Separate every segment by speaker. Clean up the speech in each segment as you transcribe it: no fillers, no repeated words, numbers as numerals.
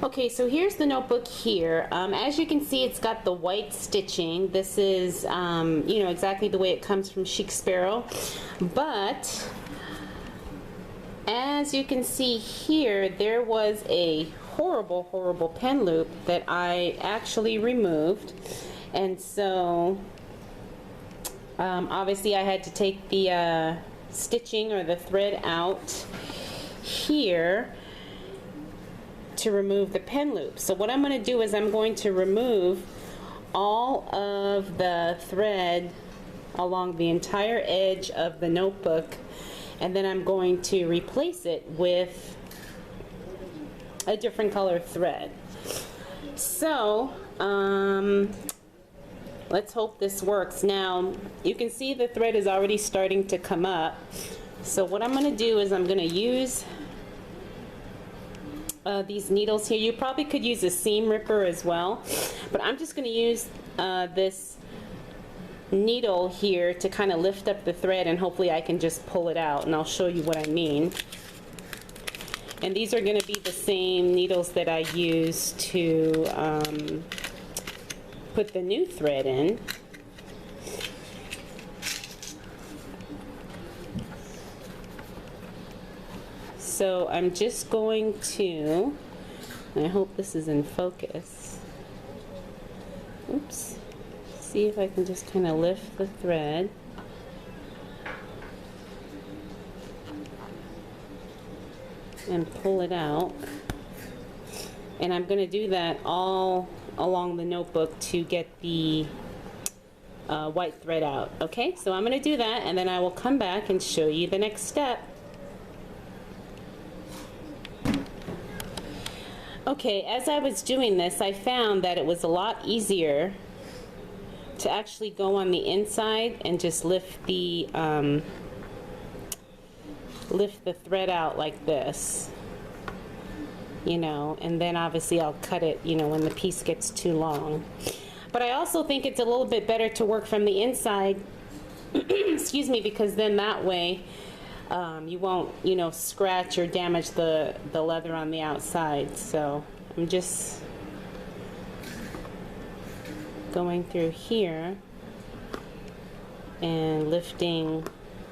Speaker 1: Okay, so here's the notebook here. As you can see, it's got the white stitching. This is, you know, exactly the way it comes from Chic Sparrow. But as you can see here, there was a horrible, horrible pen loop that I actually removed. And so, obviously I had to take the stitching or the thread out here to remove the pen loop. So what I'm going to do is I'm going to remove all of the thread along the entire edge of the notebook, and then I'm going to replace it with a different color thread. So let's hope this works. Now you can see the thread is already starting to come up. So what I'm going to do is I'm going to use these needles here. You probably could use a seam ripper as well, but I'm just going to use this needle here to kind of lift up the thread, and hopefully I can just pull it out, and I'll show you what I mean. And these are going to be the same needles that I use to put the new thread in. So I'm just going to, and I hope this is in focus. Oops. See if I can just kind of lift the thread. And pull it out. And I'm going to do that all along the notebook to get the white thread out. Okay, so I'm going to do that, and then I will come back and show you the next step. Okay, as I was doing this, I found that it was a lot easier to actually go on the inside and just lift the thread out like this, you know, and then obviously I'll cut it, you know, when the piece gets too long. But I also think it's a little bit better to work from the inside, excuse me, because then that way you won't, you know, scratch or damage the leather on the outside. So I'm just going through here and lifting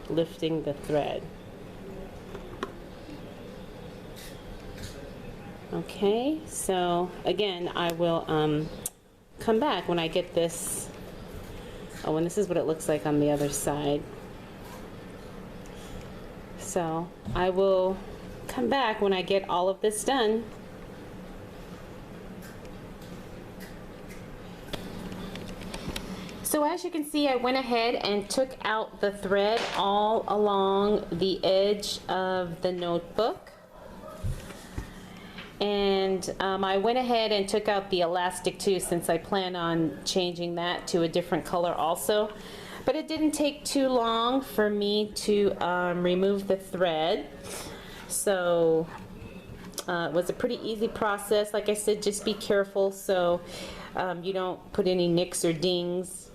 Speaker 1: the thread. Okay, so again, I will come back when I get this. Oh, and this is what it looks like on the other side. So I will come back when I get all of this done. So as you can see, I went ahead and took out the thread all along the edge of the notebook. And I went ahead and took out the elastic too, since I plan on changing that to a different color also. But it didn't take too long for me to remove the thread. So it was a pretty easy process. Like I said, just be careful so you don't put any nicks or dings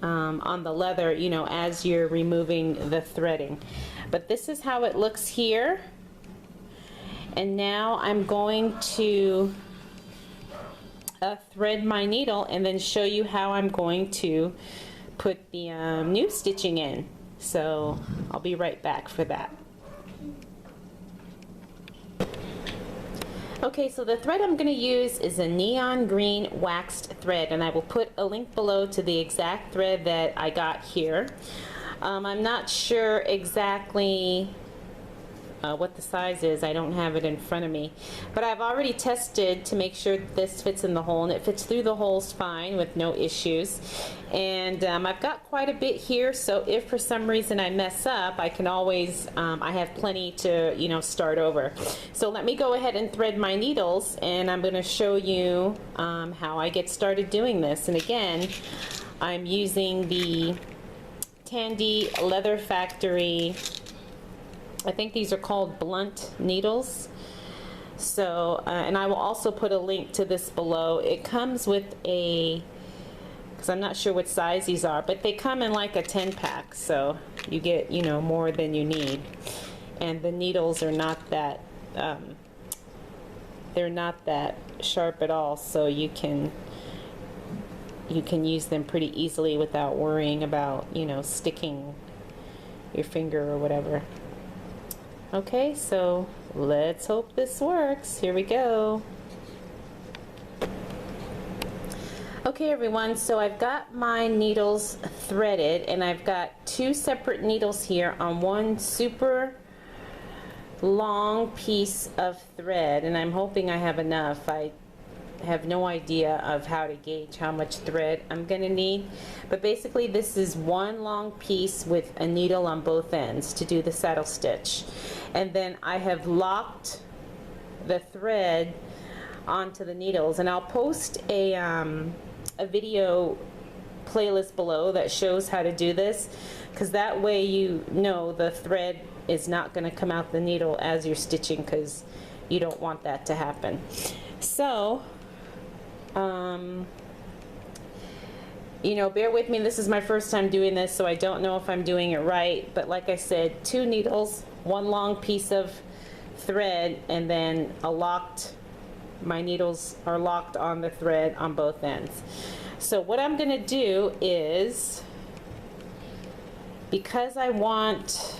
Speaker 1: on the leather, you know, as you're removing the threading. But this is how it looks here. And now I'm going to thread my needle and then show you how I'm going to put the new stitching in. So I'll be right back for that. Okay, so the thread I'm going to use is a neon green waxed thread, and I will put a link below to the exact thread that I got here. I'm not sure exactly what the size is. I don't have it in front of me, but I've already tested to make sure that this fits in the hole, and it fits through the holes fine with no issues. And I've got quite a bit here, so if for some reason I mess up, I can always I have plenty to, you know, start over. So let me go ahead and thread my needles, and I'm going to show you how I get started doing this. And again, I'm using the Tandy Leather Factory, I think these are called blunt needles. So, and I will also put a link to this below. It comes with a, because I'm not sure what size these are, but they come in like a 10-pack, so you get, you know, more than you need. And the needles are not that they're not that sharp at all, so you can use them pretty easily without worrying about, you know, sticking your finger or whatever. Okay, so let's hope this works. Here we go. Okay everyone, so I've got my needles threaded, and I've got two separate needles here on one super long piece of thread, and I'm hoping I have enough. I have no idea of how to gauge how much thread I'm gonna need, but basically this is one long piece with a needle on both ends to do the saddle stitch, and then I have locked the thread onto the needles, and I'll post a video playlist below that shows how to do this, because that way you know the thread is not going to come out the needle as you're stitching, because you don't want that to happen. So you know, bear with me, this is my first time doing this, so I don't know if I'm doing it right, but like I said, two needles, one long piece of thread, and then my needles are locked on the thread on both ends. So what I'm going to do is, because I want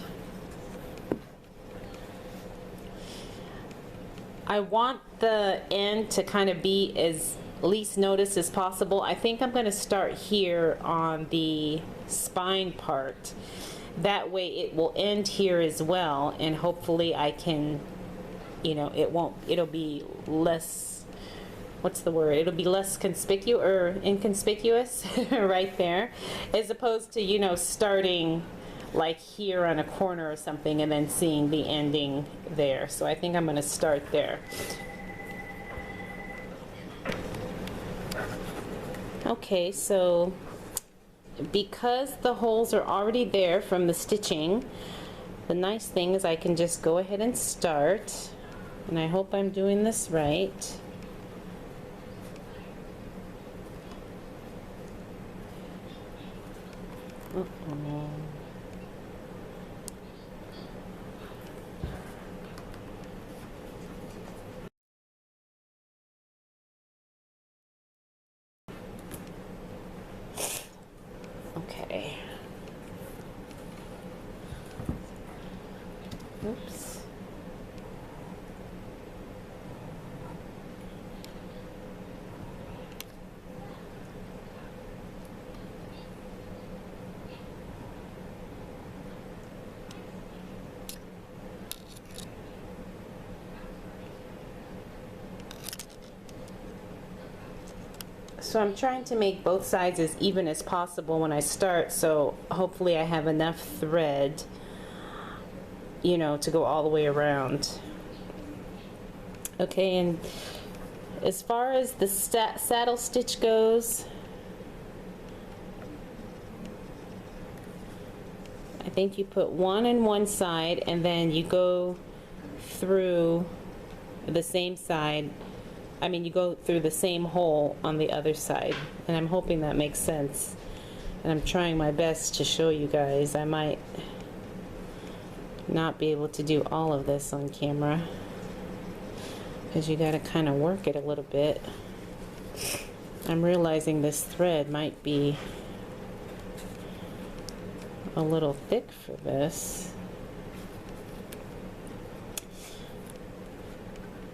Speaker 1: the end to kind of be as least noticed as possible, I think I'm going to start here on the spine part. That way it will end here as well, and hopefully I can, you know, it'll be less, what's the word? It'll be less conspicuous or inconspicuous right there, as opposed to, you know, starting like here on a corner or something and then seeing the ending there. So I think I'm going to start there. Okay, so because the holes are already there from the stitching, the nice thing is I can just go ahead and start, and I hope I'm doing this right. Okay. Oops. So I'm trying to make both sides as even as possible when I start, so hopefully I have enough thread, you know, to go all the way around. Okay, and as far as the saddle stitch goes, I think you put one in one side and then you go through the same side. I mean, you go through the same hole on the other side, and I'm hoping that makes sense. And I'm trying my best to show you guys. I might not be able to do all of this on camera, because you got to kind of work it a little bit. I'm realizing this thread might be a little thick for this.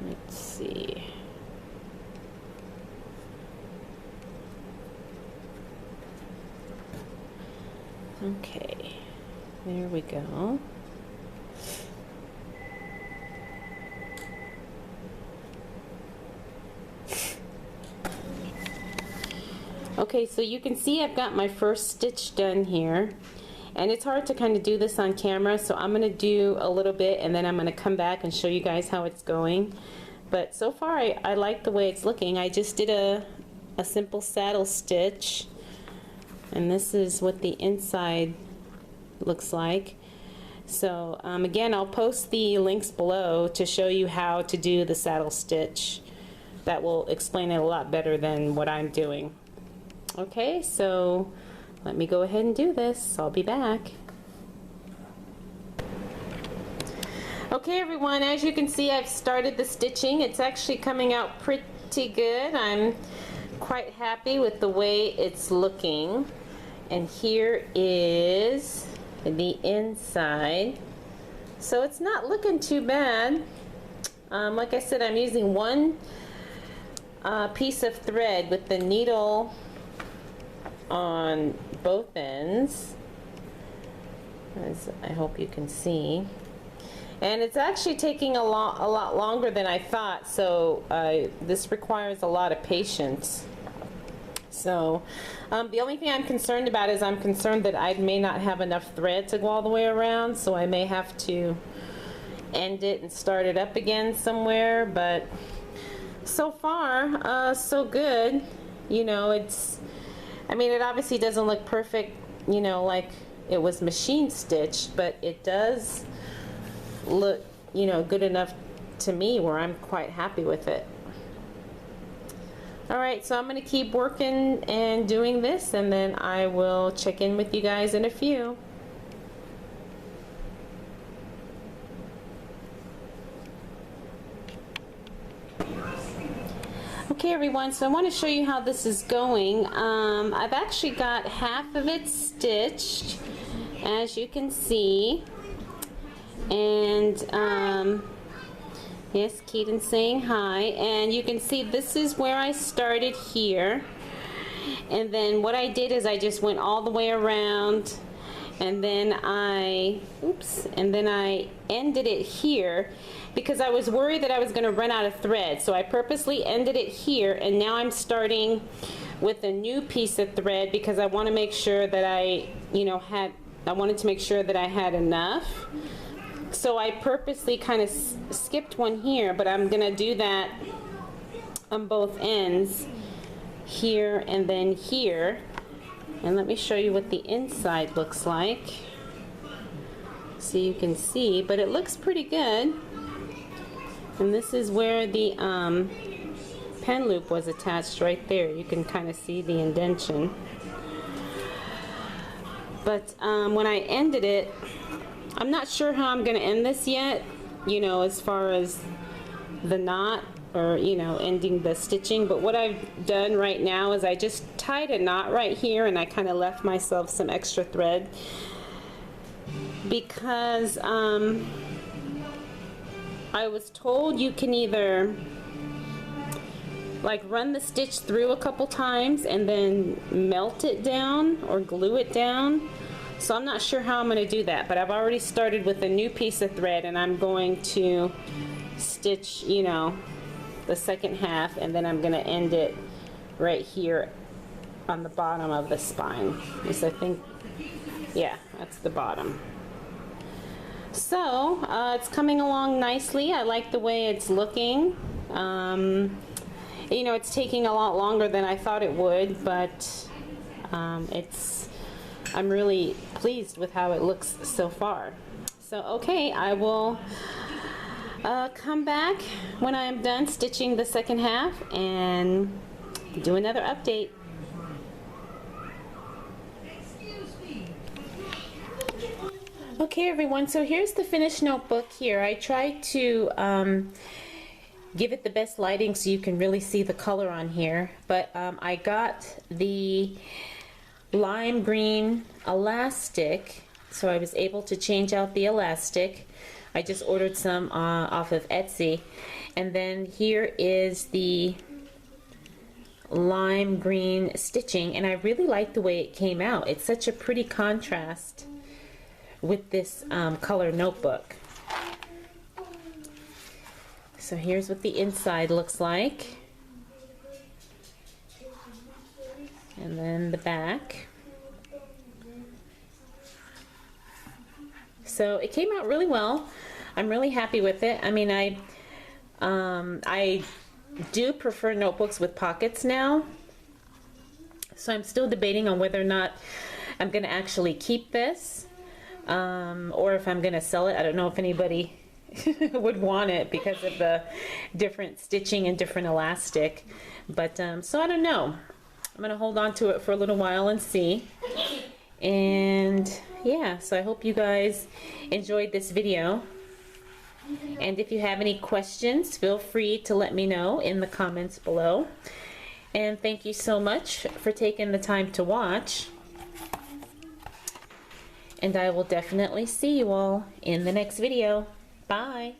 Speaker 1: Let's see. Okay, there we go. Okay, so you can see I've got my first stitch done here, and it's hard to kind of do this on camera, so I'm going to do a little bit and then I'm going to come back and show you guys how it's going. But so far I like the way it's looking. I just did a simple saddle stitch, and this is what the inside looks like. So again, I'll post the links below to show you how to do the saddle stitch. That will explain it a lot better than what I'm doing. Okay, so let me go ahead and do this. I'll be back. Okay everyone, as you can see, I've started the stitching. It's actually coming out pretty good. I'm quite happy with the way it's looking. And here is the inside. So it's not looking too bad. Like I said, I'm using one piece of thread with the needle on both ends, as I hope you can see. And it's actually taking a lot longer than I thought, so this requires a lot of patience. So the only thing I'm concerned about is I'm concerned that I may not have enough thread to go all the way around, so I may have to end it and start it up again somewhere. But so far so good. You know, I mean, it obviously doesn't look perfect, you know, like it was machine stitched, but it does look, you know, good enough to me where I'm quite happy with it. Alright, so I'm going to keep working and doing this, and then I will check in with you guys in a few. Okay everyone, so I want to show you how this is going. I've actually got half of it stitched, as you can see. And yes, Keaton's saying hi. And you can see this is where I started here. And then what I did is I just went all the way around, and then I ended it here because I was worried that I was going to run out of thread. So I purposely ended it here, and now I'm starting with a new piece of thread because I want to make sure that I wanted to make sure that I had enough. So I purposely kind of skipped one here, but I'm gonna do that on both ends, here and then here. And let me show you what the inside looks like, so you can see. But it looks pretty good. And this is where the pen loop was attached right there. You can kind of see the indentation. But when I ended it, I'm not sure how I'm going to end this yet, you know, as far as the knot or, you know, ending the stitching. But what I've done right now is I just tied a knot right here, and I kind of left myself some extra thread because I was told you can either like run the stitch through a couple times and then melt it down or glue it down. So I'm not sure how I'm going to do that, but I've already started with a new piece of thread, and I'm going to stitch, you know, the second half, and then I'm going to end it right here on the bottom of the spine. Because I think, yeah, that's the bottom. So it's coming along nicely. I like the way it's looking. You know, it's taking a lot longer than I thought it would, but I'm really pleased with how it looks so far. So okay, I will come back when I'm done stitching the second half and do another update. Okay everyone, so here's the finished notebook here. I tried to give it the best lighting so you can really see the color on here, but I got the lime green elastic, so I was able to change out the elastic. I just ordered some off of Etsy. And then here is the lime green stitching, and I really like the way it came out. It's such a pretty contrast with this color notebook. So here's what the inside looks like. And then the back. So it came out really well. I'm really happy with it. I mean, I do prefer notebooks with pockets now. So I'm still debating on whether or not I'm going to actually keep this or if I'm going to sell it. I don't know if anybody would want it because of the different stitching and different elastic. But so I don't know. I'm going to hold on to it for a little while and see. And yeah, so I hope you guys enjoyed this video. And if you have any questions, feel free to let me know in the comments below. And thank you so much for taking the time to watch. And I will definitely see you all in the next video. Bye.